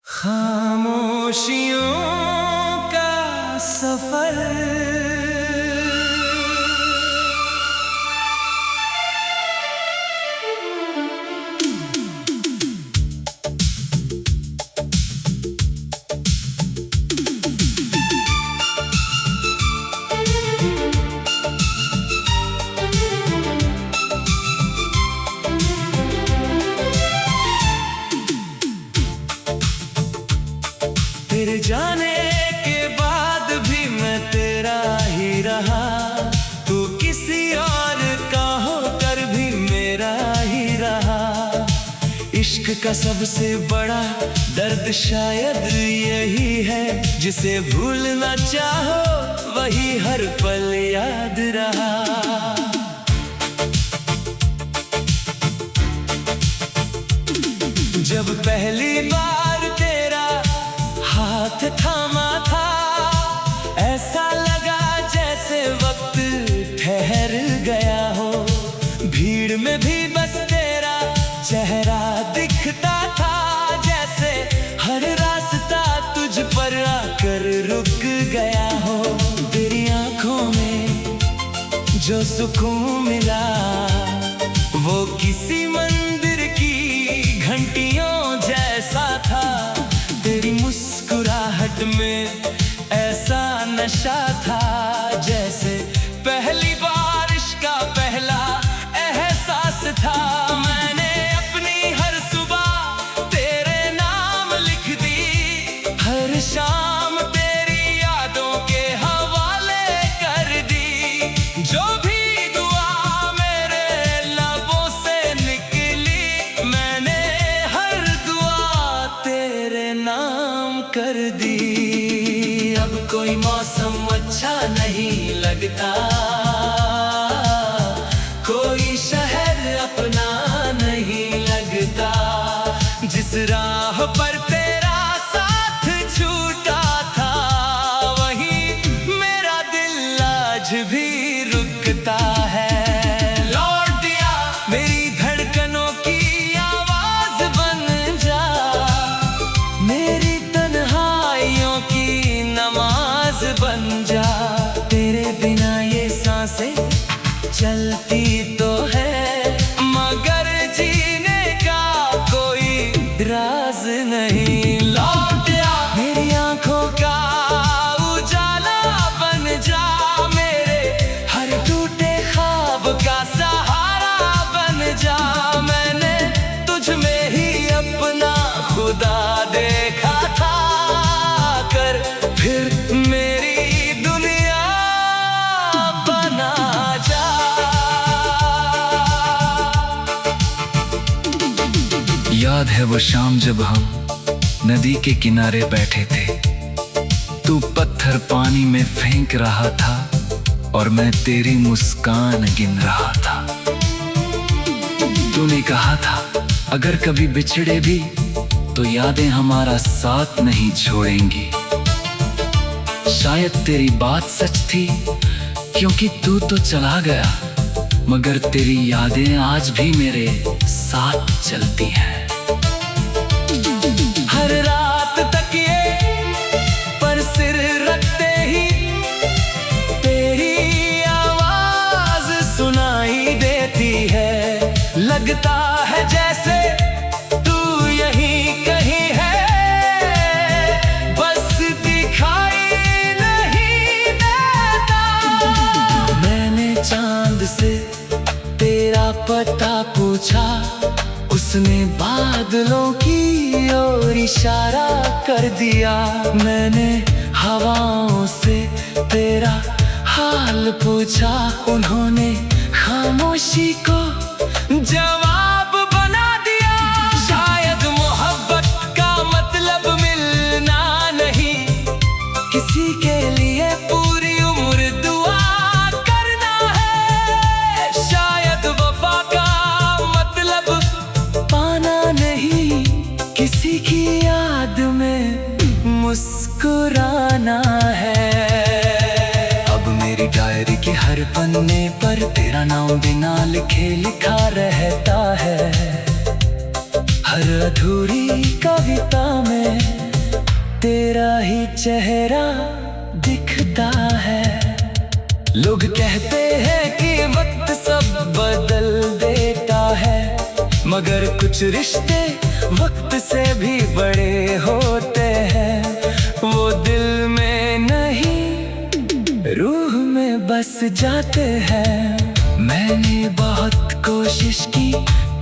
खामोशियों का सफर तेरे जाने के बाद भी मैं तेरा ही रहा। तू किसी और का होकर भी मेरा ही रहा। इश्क का सबसे बड़ा दर्द शायद यही है, जिसे भूलना चाहो वही हर पल याद रहा। जब पहली बार तेरा हाथ थामा था, ऐसा लगा जैसे वक्त ठहर गया हो। भीड़ में भी बस तेरा चेहरा दिखता था, जैसे हर रास्ता तुझ पर आकर रुक गया हो। तेरी आंखों में जो सुकून मिला, वो किसी मंदिर की घंटियों जैसा था। तेरी मुस्कुराहट में ऐसा नशा था, जैसे पहली बारिश का पहला एहसास था। मैंने अपनी हर सुबह तेरे नाम लिख दी, हर शाम तेरी यादों के हवाले कर दी। जो भी दुआ मेरे लबों से निकली, मैंने हर दुआ तेरे नाम कर दी। अब कोई मौसम अच्छा नहीं लगता, कोई शहर अपना नहीं लगता। जिस राह पर तेरा साथ छूटा था, वहीं मेरा दिल आज भी रुकता है। लौट दिया मेरी धड़कनों की आवाज बन जा, मेरी तन्हाइयों की नमाज बन जा। तेरे बिना ये सांसें चलती तो है, मगर जीने का कोई राज नहीं। लौट आ मेरी आंखों का उजाला बन जा, मेरे हर टूटे ख्वाब का सहारा बन जा। मैंने तुझ में ही अपना खुदा देखा था, कर फिर मेरी दुनिया बना जा। याद है वो शाम जब हम नदी के किनारे बैठे थे। तू पत्थर पानी में फेंक रहा था और मैं तेरी मुस्कान गिन रहा था। तूने कहा था अगर कभी बिछड़े भी तो यादें हमारा साथ नहीं छोड़ेंगी। शायद तेरी बात सच थी, क्योंकि तू तो चला गया, मगर तेरी यादें आज भी मेरे साथ चलती हैं। हर रात तकिए पर सिर रखते ही तेरी आवाज सुनाई देती है। लगता है जैसे तू यहीं कहीं है, बस दिखाई नहीं देता। मैंने चांद से तेरा पता पूछा, उसने बादलों की ओर इशारा कर दिया। मैंने हवाओं से तेरा हाल पूछा, उन्होंने खामोशी को जवाब बना दिया। शायद मोहब्बत का मतलब मिलना नहीं, किसी के लिए पूरी उम्र दुआ करना है। शायद वफा का मतलब पाना नहीं, किसी की याद में मुस्कुराना है। अब मेरी डायरी के हर पन्ने पर तेरा नाम बिना लिखे लिखा रहता है। हर अधूरी कविता में ही चेहरा दिखता है। लोग कहते हैं कि वक्त सब बदल देता है, मगर कुछ रिश्ते वक्त से भी बड़े होते हैं। वो दिल में नहीं रूह में बस जाते हैं। मैंने बहुत कोशिश की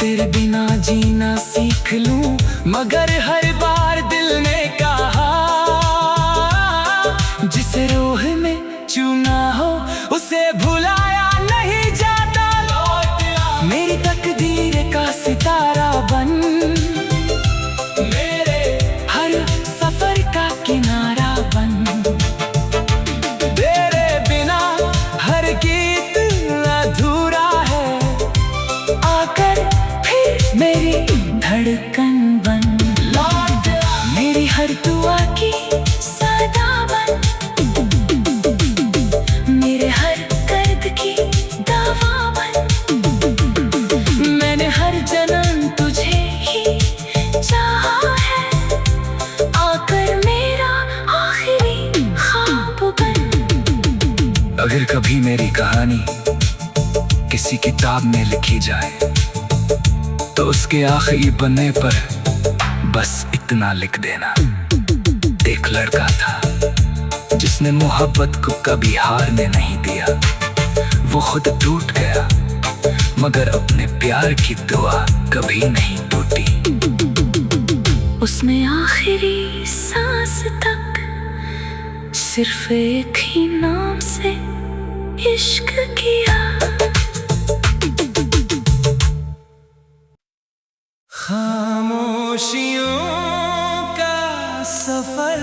तेरे बिना जीना सीख लूं, मगर हर बार दिल ने कहा जिसे रूह में चुना हो उसे भुलाया नहीं जाता। मेरी तकदीर का सितारा बन, मेरे हर सफर का किनारा बन। तेरे बिना हर गीत अधूरा है, आकर फिर मेरी धड़कन बन। मेरी हर दुआ की सदा बन, मेरे हर दर्द की दवा बन। मैंने हर जन्म तुझे ही चाहा है, आकर मेरा आखिरी ख्वाब बन। अगर कभी मेरी कहानी किसी किताब में लिखी जाए तो उसके आखिरी पन्ने पर बस इतना लिख देना। एक लड़का था जिसने मोहब्बत को कभी हारने नहीं दिया। वो खुद टूट गया मगर अपने प्यार की दुआ कभी नहीं टूटी। उसने आखिरी सांस तक सिर्फ एक ही नाम से इश्क किया। खामोशियों का सफर,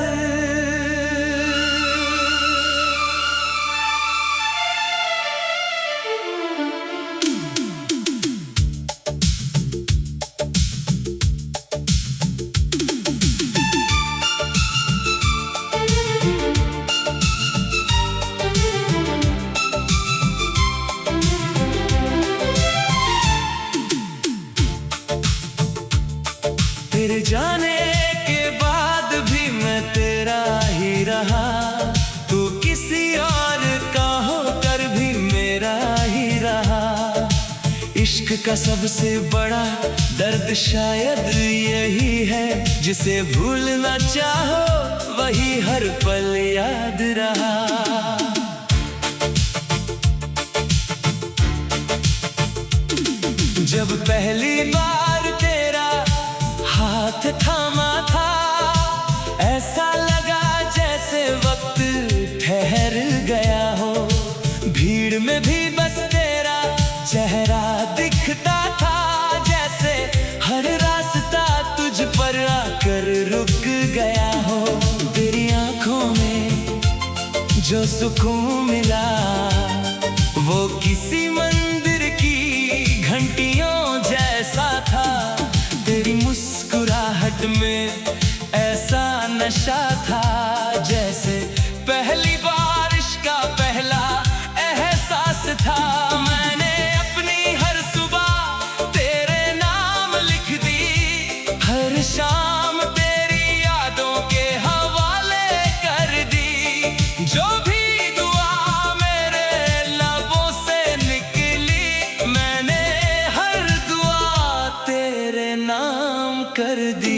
तेरे जाने के बाद भी मैं तेरा ही रहा। तू किसी और का होकर भी मेरा ही रहा। इश्क का सबसे बड़ा दर्द शायद यही है, जिसे भूलना चाहो वही हर पल याद रहा। जब पहली बार तेरा हाथ थामा था, ऐसा लगा जैसे वक्त ठहर गया हो। भीड़ में भी बस तेरा चेहरा दिखता था, जैसे हर रास्ता तुझ पर आकर रुक गया हो। तेरी आंखों में जो सुकून मिला वो किसी मंदिर की घंटियों जैसा था। तेरी मुस्कुराहट में ऐसा नशा था, जैसे पहली बारिश का पहला एहसास था। मैंने अपनी हर सुबह तेरे नाम लिख दी, हर शाम तेरी यादों के हवाले कर दी। जो भी दुआ मेरे लबों से निकली, मैंने हर दुआ तेरे नाम कर दी।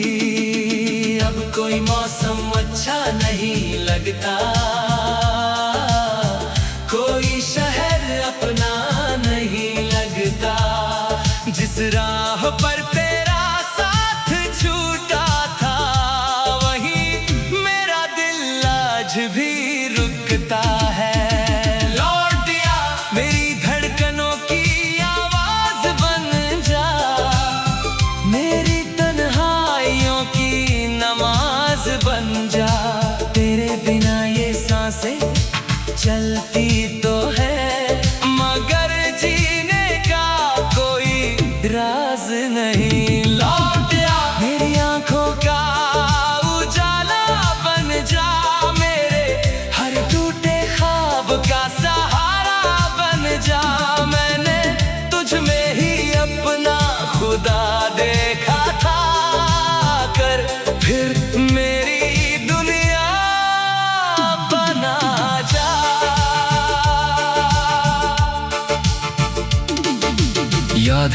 अब कोई मौसम अच्छा नहीं लगता, कोई शहर अपना नहीं लगता। जिस राह पर तेरा साथ छूटा था, वहीं मेरा दिल आज भी रुकता है। लौट दिया मेरी धड़कनों की आवाज बन जा, मेरी तन्हाइयों की नमाज बन जा। तेरे बिना ये सांसें चलती तो है, मगर जीने का कोई राज नहीं।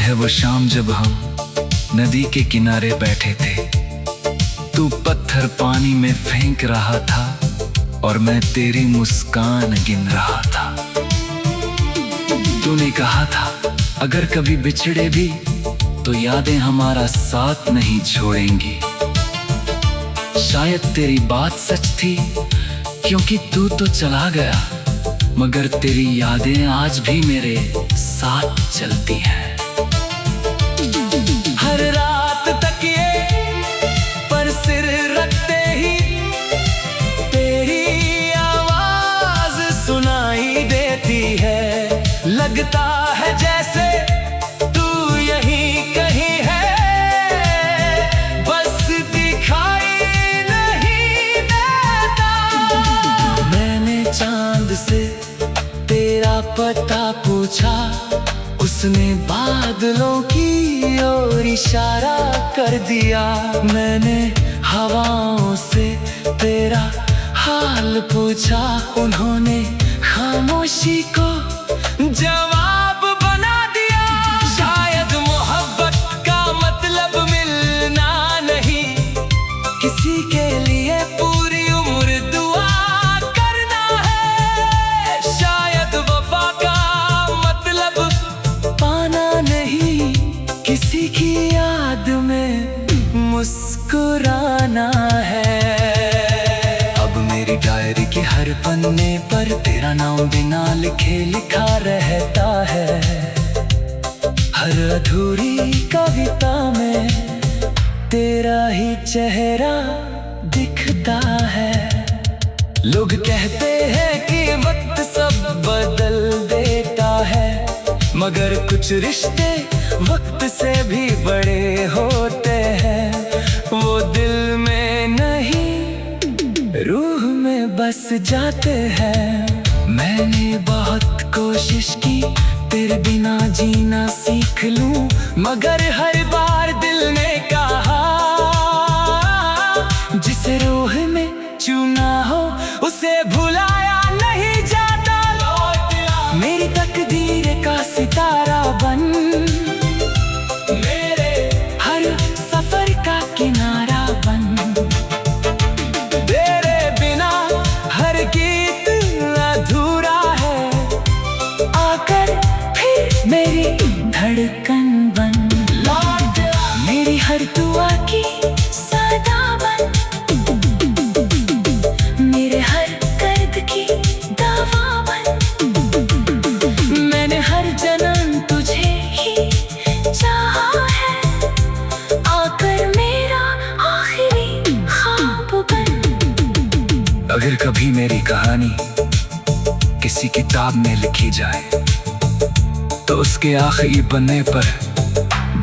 है वो शाम जब हम नदी के किनारे बैठे थे। तू पत्थर पानी में फेंक रहा था और मैं तेरी मुस्कान गिन रहा था। तूने कहा था अगर कभी बिछड़े भी तो यादें हमारा साथ नहीं छोड़ेंगी। शायद तेरी बात सच थी क्योंकि तू तो चला गया, मगर तेरी यादें आज भी मेरे साथ चलती हैं। हर रात तकिए पर सिर रखते ही तेरी आवाज सुनाई देती है। लगता है जैसे तू यहीं कहीं है, बस दिखाई नहीं देता। मैंने चांद से तेरा पता पूछा, उसने बादलों की ओर इशारा कर दिया। मैंने हवाओं से तेरा हाल पूछा, उन्होंने खामोशी को जवाब बना दिया। शायद मोहब्बत का मतलब मिलना नहीं, किसी के लिए पूरी उम्र दुआ करना है। शायद वफा का मतलब पाना नहीं, किसी की याद में मुस्कुराना है। अब मेरी डायरी के हर पन्ने पर तेरा नाम बिना लिखे लिखा रहता है। हर अधूरी कविता में तेरा ही चेहरा दिखता है। लोग कहते हैं कि वक्त सब बदल देता है, मगर कुछ रिश्ते वक्त से भी बड़े होते हैं। वो दिल में नहीं रूह में बस जाते हैं। मैंने बहुत कोशिश की तेरे बिना जीना सीख लूं, मगर हर बार दिल ने कहा जिसे रूह में चुना हो उसे भुलाया नहीं जाता। मेरी तकदीर का सितारा बन, मेरे हर सफर का किनारा बन। तेरे बिना हर गीत अधूरा है, आकर फिर मेरी धड़कन बन। मेरी हर दुआ की सदा बन, मेरे हर दर्द की दवा बन। मैंने हर जन्म तुझे ही चाहा है, आकर मेरा आखिरी ख्वाब बन। अगर कभी मेरी कहानी किसी किताब में लिखी जाए तो उसके आखिरी पन्ने पर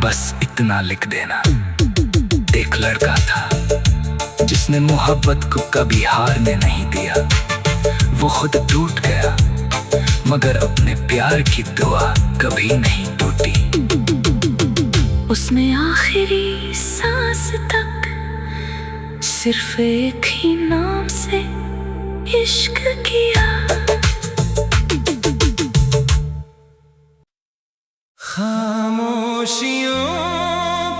बस इतना लिख देना, एक लड़का था जिसने मोहब्बत को कभी हारने नहीं दिया। वो खुद टूट गया मगर अपने प्यार की दुआ कभी नहीं टूटी। उसने आखिरी सांस तक सिर्फ एक ही नाम से इश्क किया। खामोशियों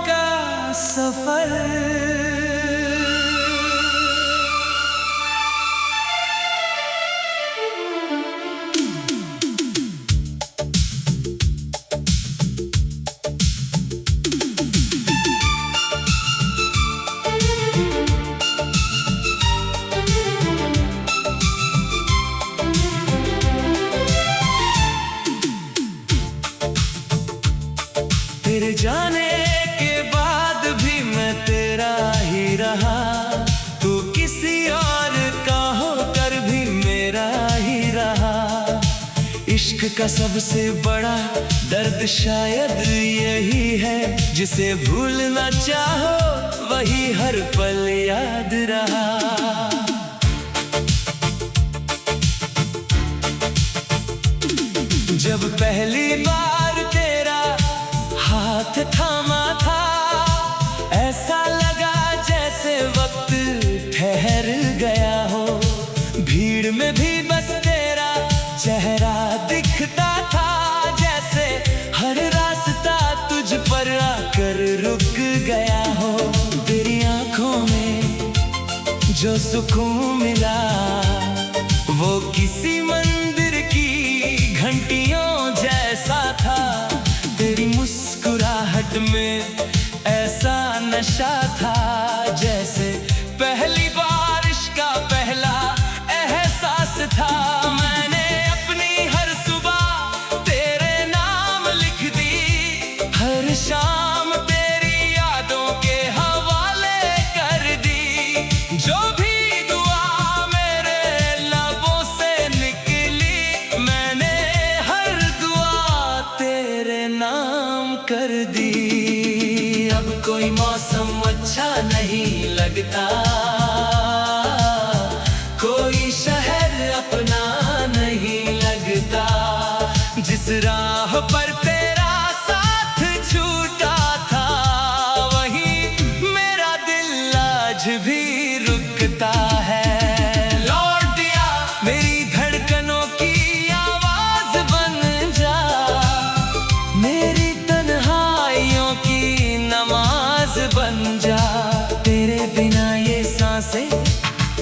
का सफर, तेरे जाने के बाद भी मैं तेरा ही रहा। तू किसी और का होकर भी मेरा ही रहा। इश्क का सबसे बड़ा दर्द शायद यही है, जिसे भूलना चाहो वही हर पल याद रहा। जब पहली बार तेरा हाथ थामा था, ऐसा लगा जैसे वक्त ठहर गया हो। भीड़ में भी बस तेरा चेहरा दिखता था, जैसे हर रास्ता तुझे जो सुकून मिला वो किसी मंदिर की घंटियों जैसा था। तेरी मुस्कुराहट में ऐसा नशा था जैसे पहली बारिश का पहला एहसास था। मैंने अपनी हर सुबह तेरे नाम लिख दी, हर शाम तेरी यादों के हवाले कर दी। जो भी दुआ मेरे लबों से निकली, मैंने हर दुआ तेरे नाम कर दी। अब कोई मौसम अच्छा नहीं लगता, कोई शहर अपना नहीं लगता। जिस राह पर तेरा साथ छूटा था, वहीं मेरा दिल आज भी रुकता है। लौट दिया मेरी धड़कनों की आवाज बन जा, मेरी तन्हाइयों की नमाज बन जा। तेरे बिना ये सांसें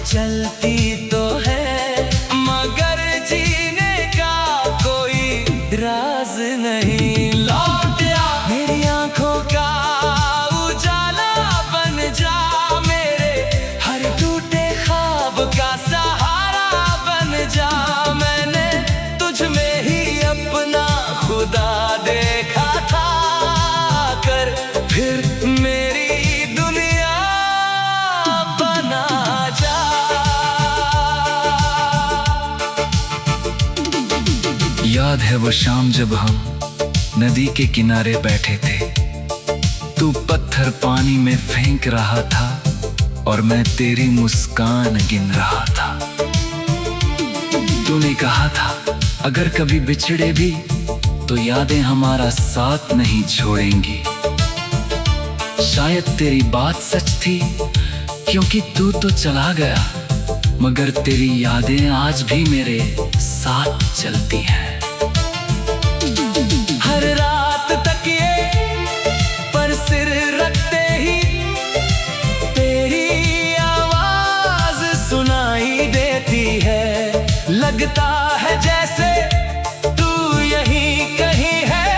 चलती तो है, मगर जीने का कोई राज नहीं। लौट आ मेरी आंखों का उजाला बन जा, मेरे हर टूटे ख्वाब का सहारा बन जा। मैंने तुझ में ही अपना खुदा देखा था, कर फिर मेरी दुनिया बना जा। याद है वो शाम जब हम नदी के किनारे बैठे थे। तू पत्थर पानी में फेंक रहा था और मैं तेरी मुस्कान गिन रहा था। तूने कहा था अगर कभी बिछड़े भी तो यादें हमारा साथ नहीं छोड़ेंगी। शायद तेरी बात सच थी, क्योंकि तू तो चला गया, मगर तेरी यादें आज भी मेरे साथ चलती हैं। हर रात तकिए पर सिर रखते ही तेरी आवाज सुनाई देती है। लगता है जैसे तू यहीं कहीं है,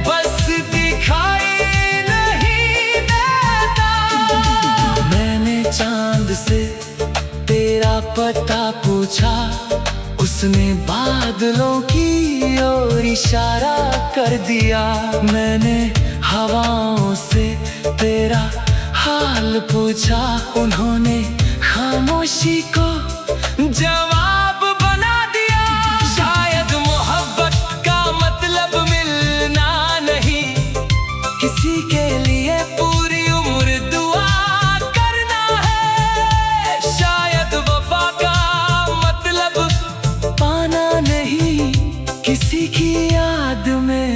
बस दिखाई नहीं देता। मैंने चांद से तेरा पता पूछा, उसने बादलों की ओर इशारा कर दिया। मैंने हवाओं से तेरा हाल पूछा, उन्होंने खामोशी को जवाब बना दिया। शायद मोहब्बत का मतलब मिलना नहीं, किसी के लिए पूरी उम्र दुआ करना है। शायद वफा का मतलब पाना नहीं, किसी की याद में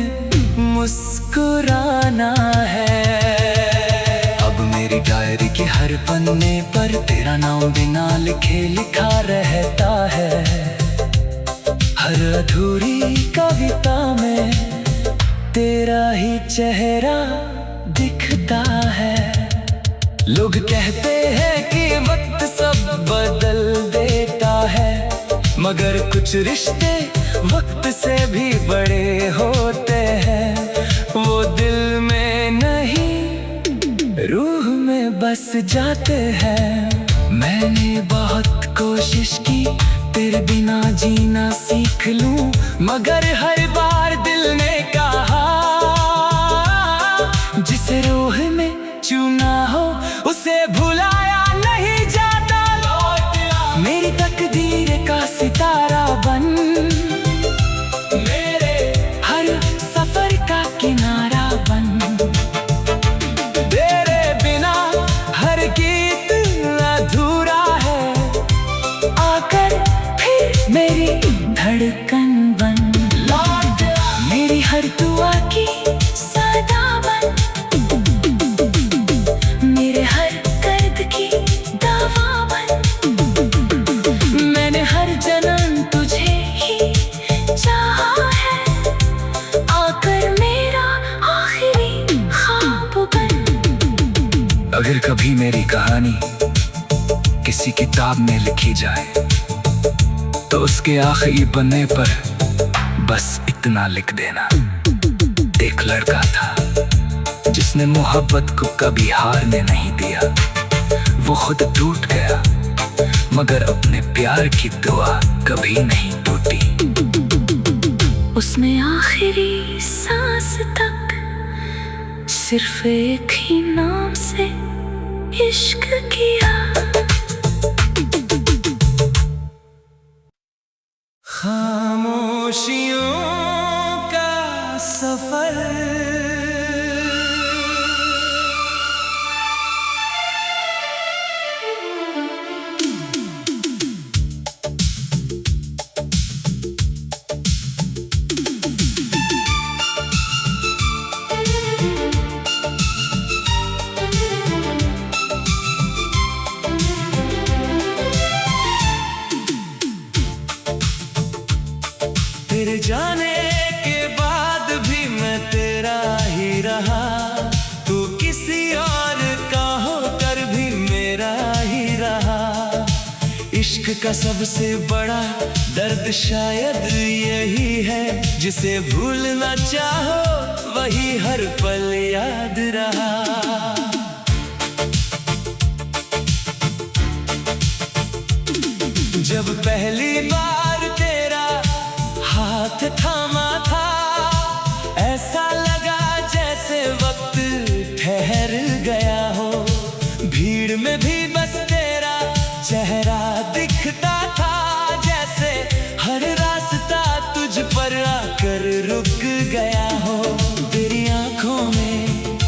मुस्कुराना है। अब मेरी डायरी के हर पन्ने पर तेरा नाम बिना लिखे लिखा रहता है। हर अधूरी कविता में तेरा ही चेहरा दिखता है। लोग कहते हैं कि वक्त सब बदल देता है, मगर कुछ रिश्ते वक्त से भी बड़े होते हैं। वो दिल में नहीं रूह में बस जाते हैं। मैंने बहुत कोशिश की तेरे बिना जीना सीख लूं, मगर हर बार दिल ने कहा जिसे रूह में चुना हो उसे भुलाया नहीं जाता। मेरी तकदीर का सितारा बन, मेरे हर सफर का किनारा बन। तेरे बिना हर गीत अधूरा है, आकर फिर मेरी धड़कन बन। मेरी हर दुआ की सदा बन, मेरे हर दर्द की दवा बन। मैंने हर जन्म तुझे ही चाहा है, आकर मेरा आखिरी ख्वाब बन। अगर कभी मेरी कहानी किसी किताब में लिखी जाए तो उसके आखिरी पन्ने पर बस इतना लिख देना। एक लड़का था जिसने मोहब्बत को कभी हारने नहीं दिया। वो खुद टूट गया मगर अपने प्यार की दुआ कभी नहीं टूटी। उसने आखिरी सांस तक सिर्फ एक ही नाम से इश्क किया। खामोशियों का सफर तेरे जाने के बाद भी मैं तेरा ही रहा। तू किसी और का होकर भी मेरा ही रहा। इश्क का सबसे बड़ा दर्द शायद यही है, जिसे भूलना चाहो वही हर पल याद रहा। जब पहली बार तेरा हाथ थामा था, ऐसा लगा जैसे वक्त ठहर गया हो। भीड़ में भी बस तेरा चेहरा दिखता था, जैसे हर रास्ता तुझ पर आकर रुक गया हो। तेरी आंखों में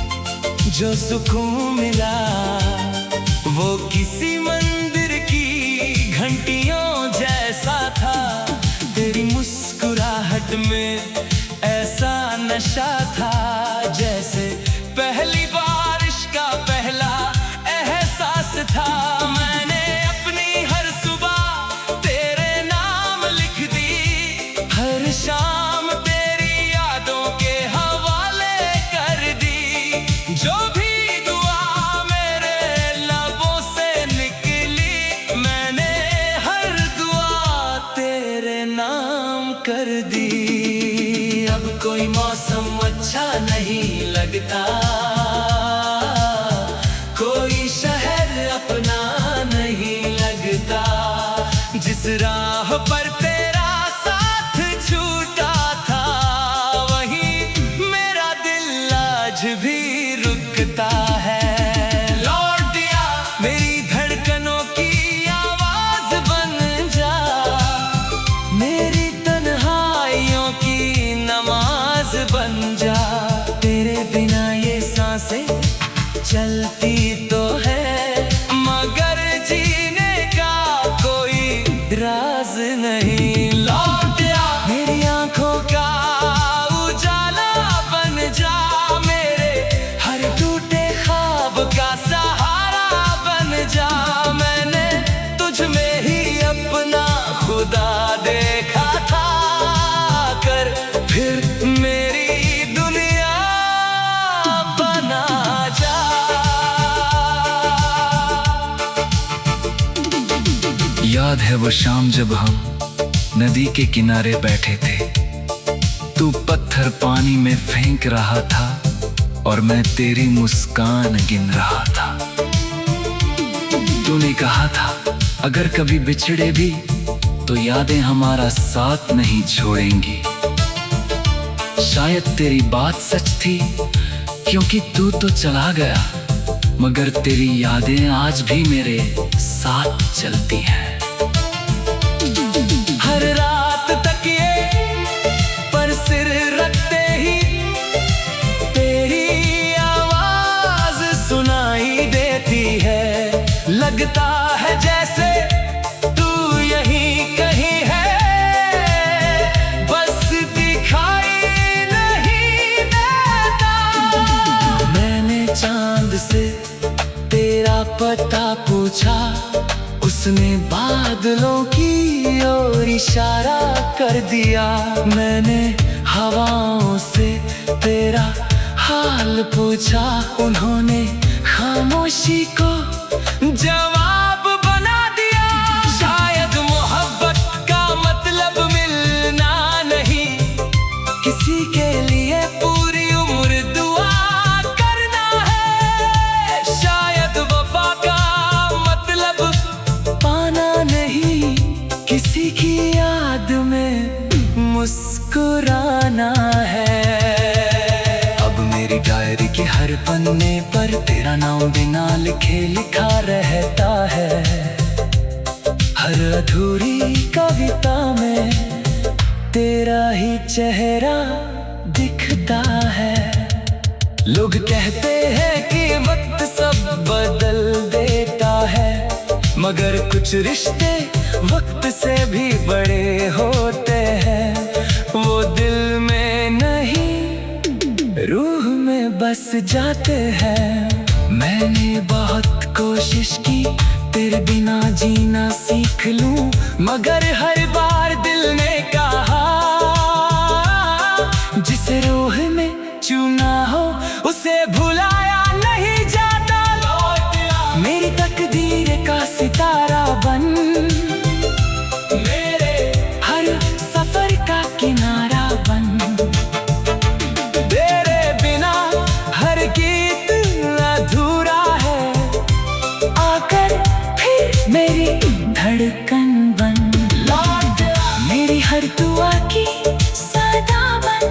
जो सुकून मिला वो किसी मंदिर की घंटियों जैसा था। तेरी मुस्कुराहट में ऐसा नशा था, जैसे पहली बारिश का पहला एहसास था। मैंने अपनी हर सुबह तेरे नाम लिख दी, हर शाम तेरी यादों के हवाले कर दी। जो भी दुआ मेरे लबों से निकली, मैंने हर दुआ तेरे नाम कर दी। अब कोई मौसम अच्छा नहीं लगता, कोई शहर अपना नहीं लगता। जिस राह पर तेरा साथ छूटा था, वहीं मेरा दिल आज भी रुकता है। लौट दिया मेरी धड़कनों की आवाज बन जा, मेरी तन्हाइयों की नमाज बन जा। तेरे बिना ये सांसें चलती तो है, मगर जीने का कोई राज नहीं। लौट आ मेरी आंखों का उजाला बन जा, मेरे हर टूटे ख्वाब का सहारा बन जा। मैंने तुझ में ही अपना खुदा देखा था, कर फिर मेरी दुनिया बना जा। याद है वो शाम जब हम नदी के किनारे बैठे थे। तू पत्थर पानी में फेंक रहा था और मैं तेरी मुस्कान गिन रहा था। तूने कहा था अगर कभी बिछड़े भी तो यादें हमारा साथ नहीं छोड़ेंगी। शायद तेरी बात सच थी, क्योंकि तू तो चला गया, मगर तेरी यादें आज भी मेरे साथ चलती हैं। हर रात तकिए पर सिर रखते ही तेरी आवाज सुनाई देती है। लगता है जैसे तू यहीं कहीं है, बस दिखाई नहीं देता। मैंने चांद से तेरा पता पूछा, उसने बादलों की ओर इशारा कर दिया। मैंने हवाओं से तेरा हाल पूछा, उन्होंने खामोशी को जवाब बना तेरा नाम बिना लिखे लिखा रहता है। हर अधूरी कविता में तेरा ही चेहरा दिखता है। लोग कहते हैं कि वक्त सब बदल देता है, मगर कुछ रिश्ते वक्त से भी बड़े होते हैं। वो दिल में नहीं रूह में बस जाते हैं। मैंने बहुत कोशिश की तेरे बिना जीना सीख लूं, मगर हर बार दिल ने कहा जिसे रूह में चुना हो उसे भुलाया नहीं जाता। मेरी तकदीर का सितारा बन, मेरे हर सफर का किनारा बन। तेरे बिना हर गीत अधूरा है, आकर फिर मेरी धड़कन बन। लौट मेरी हर दुआ की सदा बन,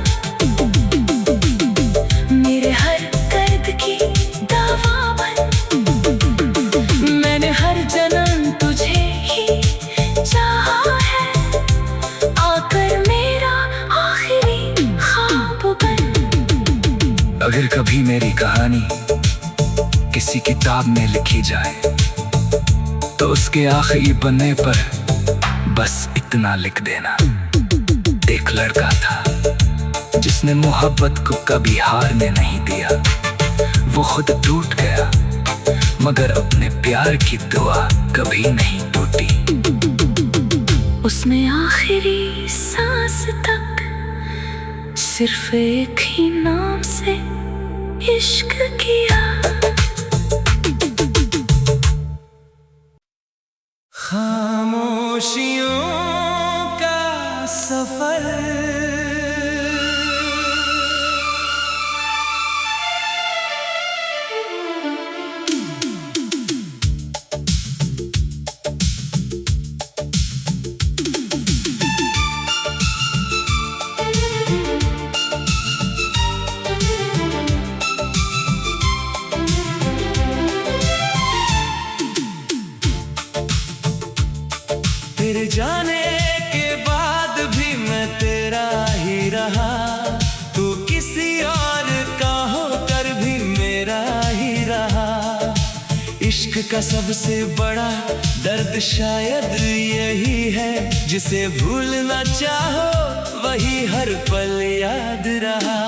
मेरे हर दर्द की दवा बन। मैंने हर जन्म तुझे ही चाहा है, आकर मेरा आखिरी ख्वाब बन। अगर कभी मेरी कहानी किसी किताब में लिखी जाए तो उसके आखिरी पन्ने पर बस इतना लिख देना। एक लड़का था जिसने मोहब्बत को कभी हारने नहीं दिया। वो खुद टूट गया मगर अपने प्यार की दुआ कभी नहीं टूटी। उसने आखिरी सांस तक सिर्फ एक ही नाम से इश्क किया। खामोशियों का सफर, तेरे जाने के बाद भी मैं तेरा ही रहा। तू किसी और का होकर भी मेरा ही रहा। इश्क का सबसे बड़ा दर्द शायद यही है, जिसे भूलना चाहो वही हर पल याद रहा।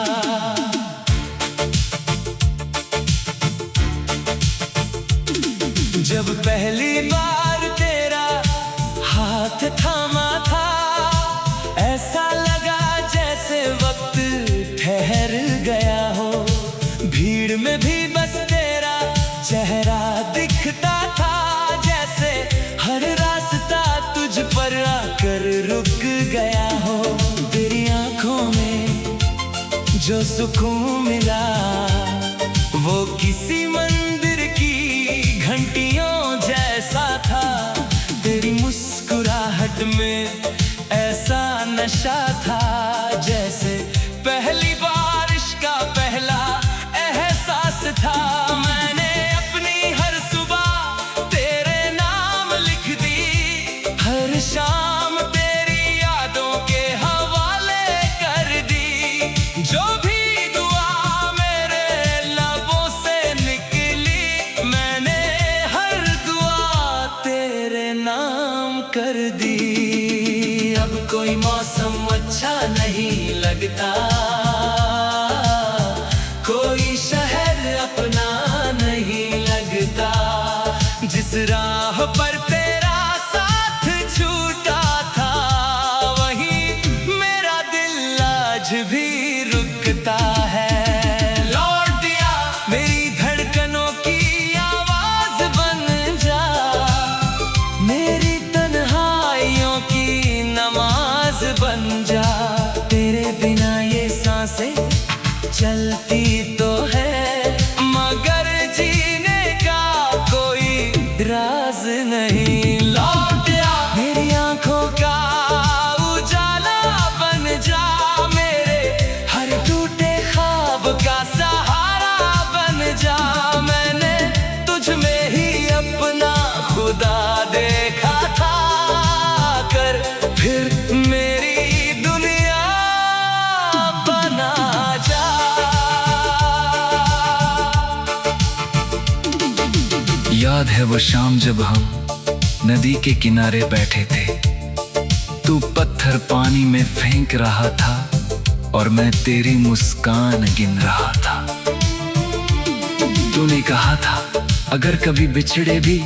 जब पहली बार तेरा हाथ थामा था, ऐसा लगा जैसे वक्त ठहर गया हो। भीड़ में भी बस तेरा चेहरा दिखता था, जैसे हर रास्ता तुझ पर आकर रुक गया हो। तेरी आंखों में जो सुकून मिला वो किसी मंदिर की घंटियों जैसा था। तेरी मुस्कुराहट में ऐसा नशा था, जैसे पहली बारिश का पहला एहसास था। मैंने अपनी हर सुबह तेरे नाम लिख दी, हर शाम तेरी यादों के हवाले कर दी। जो भी दुआ मेरे लबों से निकली, मैंने हर दुआ तेरे नाम कर दी। अब कोई मौसम अच्छा नहीं लगता, कोई शहर अपना नहीं लगता। जिस राह पर तेरा साथ छूटा था, वहीं मेरा दिल आज भी रुकता है। लौट दिया मेरी धड़कनों की आवाज बन जा, मेरी तन्हाइयों की नमाज बन जा। तेरे बिना ये सांसें चलती तो है, मगर जीने का कोई राज नहीं। खुदा देखा था कर, फिर मेरी दुनिया बना जा। याद है वो शाम जब हम नदी के किनारे बैठे थे, तू पत्थर पानी में फेंक रहा था और मैं तेरी मुस्कान गिन रहा था। तूने कहा था अगर कभी बिछड़े भी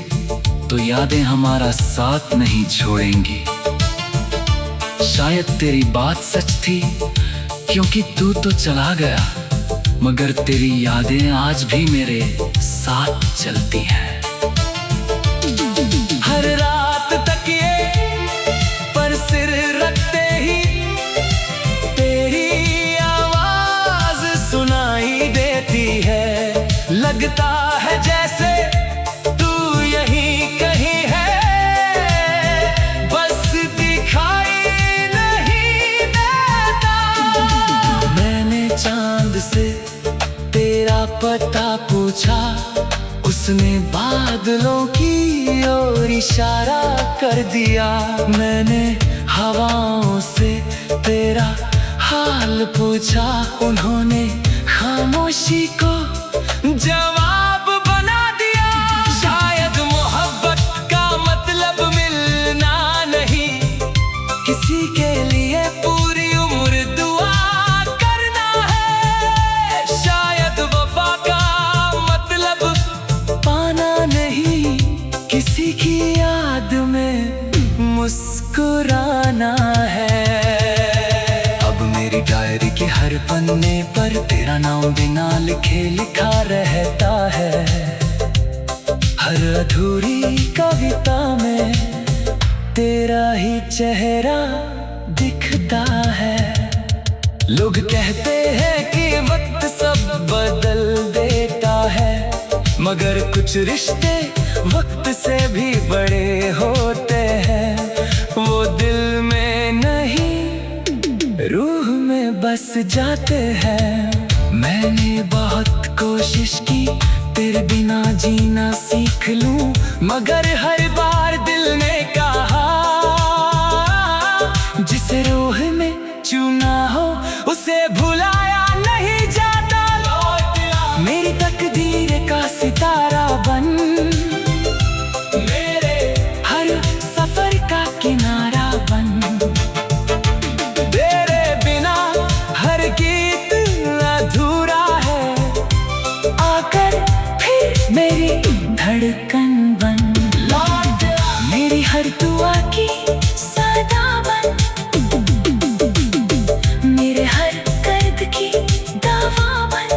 तो यादें हमारा साथ नहीं छोड़ेंगी। शायद तेरी बात सच थी, क्योंकि तू तो चला गया, मगर तेरी यादें आज भी मेरे साथ चलती हैं। हर रात तकिए पर सिर रखते ही तेरी आवाज सुनाई देती है। लगता है जैसे तू यहीं कहीं है, बस दिखाई नहीं देता। मैंने चांद से तेरा पता पूछा, उसने बादलों की ओर इशारा कर दिया। मैंने हवाओं से तेरा हाल पूछा, उन्होंने खामोशी को जवाब बना दिया। शायद मोहब्बत का मतलब मिलना नहीं, किसी के लिए पूरी उम्र दुआ करना है। शायद वफा का मतलब पाना नहीं, किसी की याद में मुस्कुराना है। अब मेरी डायरी के हर पन्ने पर तेरा नाम बिना लिखे लिखा रहता है। हर अधूरी कविता में तेरा ही चेहरा दिखता है। लोग कहते हैं कि वक्त सब बदल देता है, मगर कुछ रिश्ते वक्त से भी बड़े होते हैं। वो दिल में नहीं रूह में बस जाते हैं। मैंने बहुत कोशिश की तेरे बिना जीना सीख लूं, मगर हर बार दिल ने कहा जिसे रूह में चुना हो उसे भुलाया नहीं जाता। मेरी तकदीर का सितारा बन, मेरे हर सफर का किनारा बन। तेरे बिना हर गीत अधूरा है, आकर फिर मेरी धड़कन बन। मेरी हर दुआ की सदा बन, मेरे हर दर्द की दवा बन।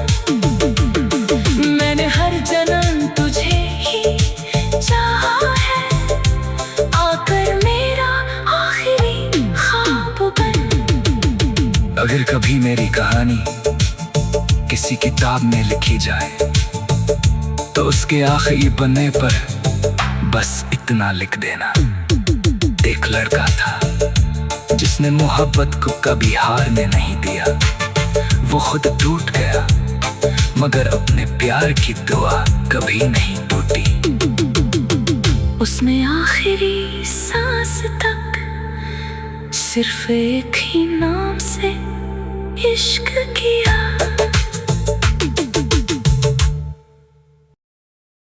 मैंने हर जन्म तुझे ही चाहा है, आकर मेरा आखिरी ख्वाब बन। अगर कभी मेरी कहानी किसी किताब में लिखी जाए तो उसके आखिरी पन्ने पर बस इतना लिख देना, एक लड़का था जिसने मोहब्बत को कभी हारने नहीं दिया। वो खुद टूट गया, मगर अपने प्यार की दुआ कभी नहीं टूटी। उसने आखिरी सांस तक सिर्फ एक ही नाम से इश्क किया।